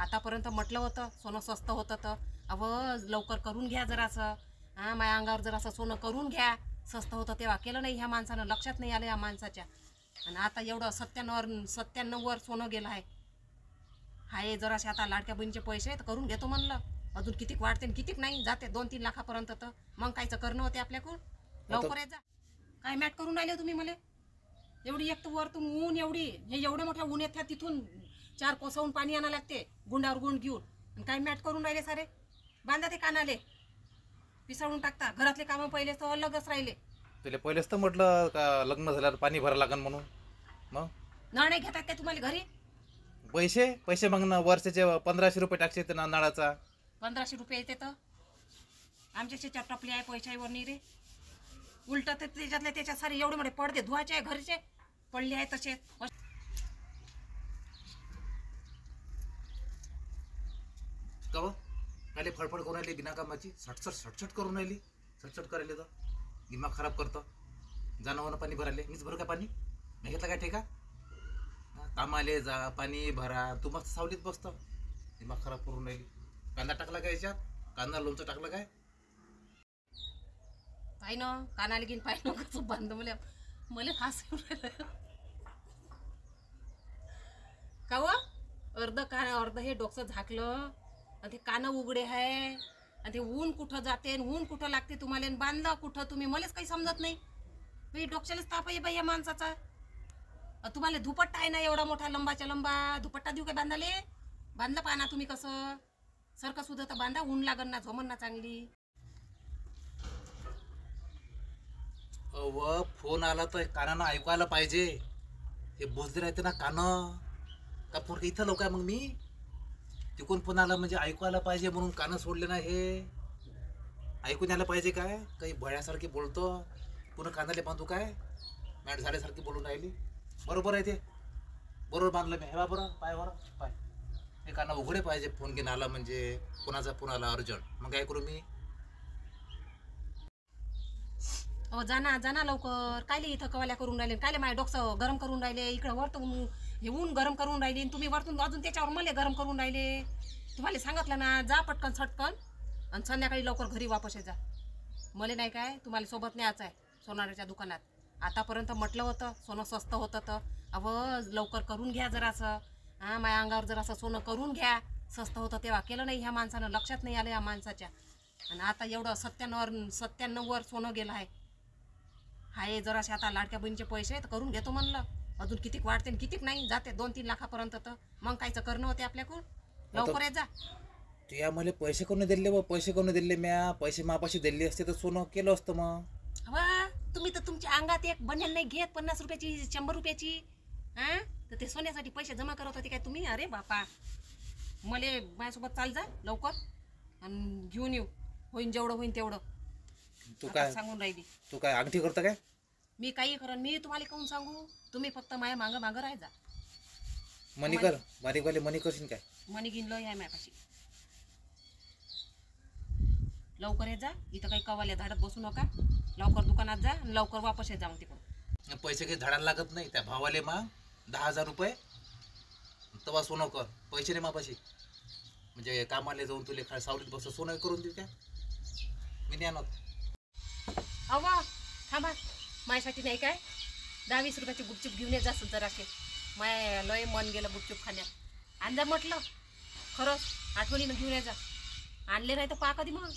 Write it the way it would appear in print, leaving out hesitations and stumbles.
आतापर्यंत म्हटलं होतं सोनं स्वस्त होतं तर अव लवकर करून घ्या जरासं. हां, माझ्या अंगावर जरासं सोनं करून घ्या. स्वस्त होतं तेव्हा केलं नाही ह्या माणसानं, लक्षात नाही आलं या माणसाच्या. आणि आता एवढं 97वर सोनं गेलं आहे. हाय जरासे आता लाडक्या बहिणीचे पैसे तर करून घेतो म्हणलं. अजून कितीक वाढते आणि कितीक नाही जाते 2-3 लाखापर्यंत. तर मग कायचं करणं होते आपल्याकडून. लवकर येत जा. काय मॅट करून राहिले तुम्ही मला? एवढी एक तर वरतून ऊन एवढी, हे एवढ्या मोठ्या ऊन येतात तिथून 4 कोसवून पाणी आणायला लागते गुंडावर गुंड घेऊन. आणि काय मॅट करून राहिले सारे? बांधा ते कानाले, पिसाळून टाकता. घरातले कामं पहिले तर अलगच राहिले. तुला पहिलेच तर म्हटलं का लग्न झाल्यावर पाणी भरावं लागन म्हणून. मग नळ नाही घेतात काय तुम्हाला घरी? पैसे पैसे मग ना वर्षाचे 1500 रुपये टाकशे ते नळाचा. 1500 रुपये येते तर आमच्याशी टपली आहे पैशावर नाही रे. उलट तर त्याच्यातले त्याच्यात सारे एवढे मोठे पडदे धुवायचे आहे घरचे पडले आहे तसे. का व? खाली फडफड करून राहिली बिना कामाची, सटसट करून राहिली. सटसट करायला तर दिमाग खराब करतं. जनावरं पाणी भरायले मीच भरू का पाणी? नाही घेतलं काय ठेका? कामाले जा पाणी भरा, तू मस्त सावलीत बसतं. दिमाग खराब करून राहिली. कांदा टाकला काय याच्यात? कांदा लोणचं टाकलं काय? पाय ना कानाला घेऊन पाय ना कसं बांध मला फास येऊन राहिलं. का व अर्ध हे डोकं झाकलं आणि ते कानं उघडे आहे आणि ते ऊन कुठं जाते ऊन कुठं लागते तुम्हाला आणि बांधलं कुठं तुम्ही? मलाच काही समजत नाही बाई. डोक्यालाच ताप आहे बाई या माणसाचा. तुम्हाला दुपट्टा आहे ना एवढा मोठा लंबाच्या लंबा, दुपट्टा देऊ काय बांधाले? बांधलं पाहा ना तुम्ही कसं. सारखं सुद्धा तर बांधा, ऊन लागन ना झोमन ना चांगली. व फोन आला तर कानानं ऐकायला पाहिजे. हे बोजले राहते ना कानं का पोरं इथं लोक आहे. मग मी तिकून फोन आला म्हणजे ऐकायला पाहिजे म्हणून कानं सोडले ना. हे ऐकून यायला पाहिजे काय? काही भळ्यासारखी बोलतो पुन्हा कानाले बांधू काय? मॅट झाल्यासारखी बोलून राहिली. बरोबर आहे ते, बरोबर बांधलं मी. हे बा बरं पाय, बरं पाय. हे कानं उघडे पाहिजे फोन घेऊन आला म्हणजे. कोणाचा फोन आला अर्जंट, मग काय करू मी? अहो जाना जाना लवकर. कायले इथं कवाल्या करून राहिले, कायले माझ्या डोकं गरम करून राहिले. इकडं वरतून हे ऊन गरम करून राहिले आणि तुम्ही वरतून अजून त्याच्यावर मला गरम करून राहिले. तुम्हाला सांगितलं ना जा पटकन सटकन आणि संध्याकाळी लवकर घरी वापस जा. मला नाही काय तुम्हाला सोबत न्यायचं आहे सोनाराच्या दुकानात. आतापर्यंत म्हटलं होतं सोनं स्वस्त होतं तर अव लवकर करून घ्या जरासं. हां, माझ्या अंगावर जरासं सोनं करून घ्या. स्वस्त होतं तेव्हा केलं नाही ह्या माणसानं, लक्षात नाही आलं या माणसाच्या. आणि आता एवढं 97वर सोनं गेलं आहे. हाय जरासे आता लाडक्या बहिणीचे पैसे तर करून घेतो म्हणलं. अजून कितीक वाढते आणि कितीक नाही जाते 2-3 लाखापर्यंत. तर मग कायचं करणं होते आपल्याकडून. लवकर येत जा. तू या मला पैसे कोण दिले व? पैसे कोण दिले? म्या पैसे मापाशी दिले असते तर सोनं केलं असतं मग. वा तुम्ही तर तुमच्या अंगात एक बन्यान नाही घेत 50 रुपयाची 100 रुपयाची. हां, तर ते सोन्यासाठी पैसे जमा करत होते काय तुम्ही? अरे बापा, मला माझ्यासोबत चाल जा लवकर आणि घेऊन येऊ. होईन जेवढं होईन तेवढं. तू आता काय सांगून राहिली तू काय अंगठी करतं काय? मी काही करण. मी तुम्हाला काहून सांगू? तुम्ही फक्त माझ्या मागं मागं राहायचा. मनी कर, बारीकवाले मनी करशील काय? मनी गिनलं आहे माझ्यापाशी. लवकर येत जा. इथं काही कवाल्या झाडात बसू नका. लवकर दुकानात जा आणि लवकर वापस येत जा. मग तिकडून पैसे काही झाडाला लागत नाही. त्या भावाले मग 10,000 रुपये तवा सोनं कर. पैसे नाही मापाशी म्हणजे कामाला जाऊन तुले सावलीत बस सोनं करून देऊ त्या. मी नाही आणत. अवा थांबा, माझ्यासाठी नाही काय 10-20 रुपयाची गुपचूप घेऊन येत जास्त जराशे. माय लय मन गेलं गुपचूप खाण्यात. आणजा म्हटलं खरंच आठवणीनं घेऊन यायचा. आणले नाही तर पहा कधी मग.